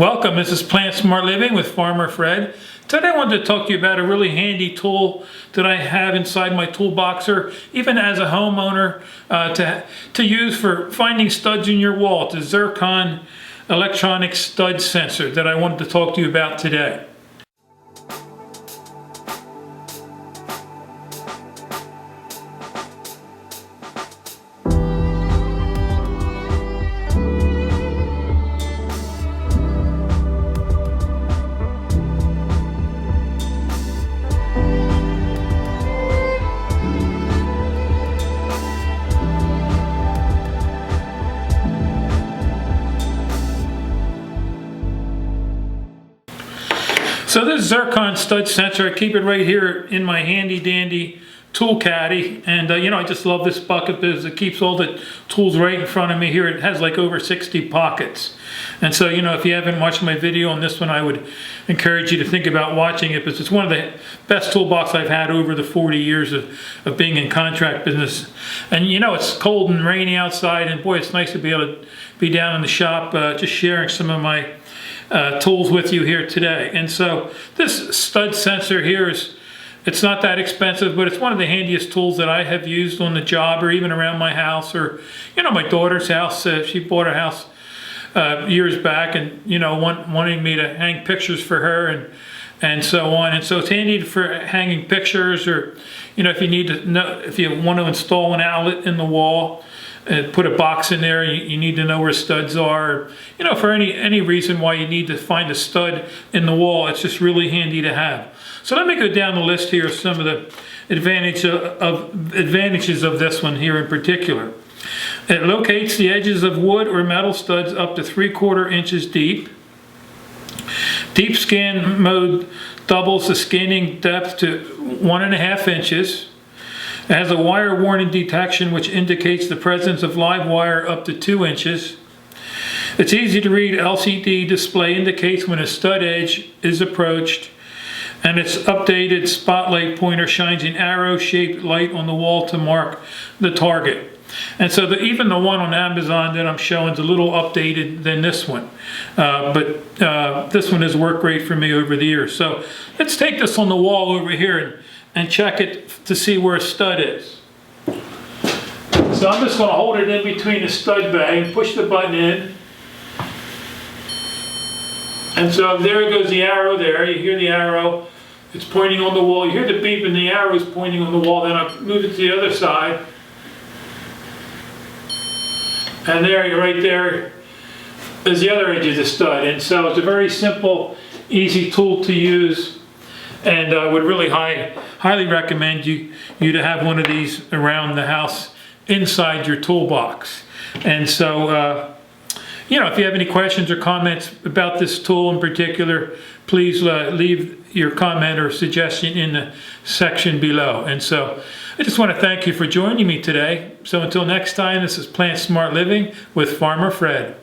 Welcome, this is Plant Smart Living with Farmer Fred. Today I wanted to talk to you about a really handy tool that I have inside my toolbox, or even as a homeowner to use for finding studs in your wall. It's a Zircon electronic stud sensor that I wanted to talk to you about today. So this Zircon stud sensor, I keep it right here in my handy dandy tool caddy, and I just love this bucket because it keeps all the tools right in front of me here. It has like over 60 pockets, and so if you haven't watched my video on this one, I would encourage you to think about watching it, because it's one of the best toolbox I've had over the 40 years of being in contract business. And it's cold and rainy outside, and boy, it's nice to be able to be down in the shop just sharing some of my tools with you here today. And so this stud sensor here it's not that expensive, but it's one of the handiest tools that I have used on the job, or even around my house, or my daughter's house. She bought a house years back, and wanting me to hang pictures for her and so on. And so it's handy for hanging pictures, or if you need to know, if you want to install an outlet in the wall, put a box in there, you need to know where studs are, for any reason why you need to find a stud in the wall. It's just really handy to have. So let me go down the list here of some of the advantages of this one here in particular. It locates the edges of wood or metal studs up to 3/4 inches deep. Deep scan mode doubles the scanning depth to 1.5 inches. It has a wire warning detection, which indicates the presence of live wire up to 2 inches. Its easy to read LCD display indicates when a stud edge is approached, and its updated spotlight pointer shines an arrow-shaped light on the wall to mark the target. And so even the one on Amazon that I'm showing is a little updated than this one, but this one has worked great for me over the years. So let's take this on the wall over here and check it to see where a stud is. So I'm just going to hold it in between the stud bay and push the button in. And so there goes the arrow there. You hear the arrow. It's pointing on the wall. You hear the beep and the arrow is pointing on the wall. Then I move it to the other side. And there, you're right there, is the other edge of the stud. And so it's a very simple, easy tool to use. And I would really highly recommend you to have one of these around the house inside your toolbox. And so, if you have any questions or comments about this tool in particular, please leave your comment or suggestion in the section below. And so I just want to thank you for joining me today. So until next time, this is Plant Smart Living with Farmer Fred.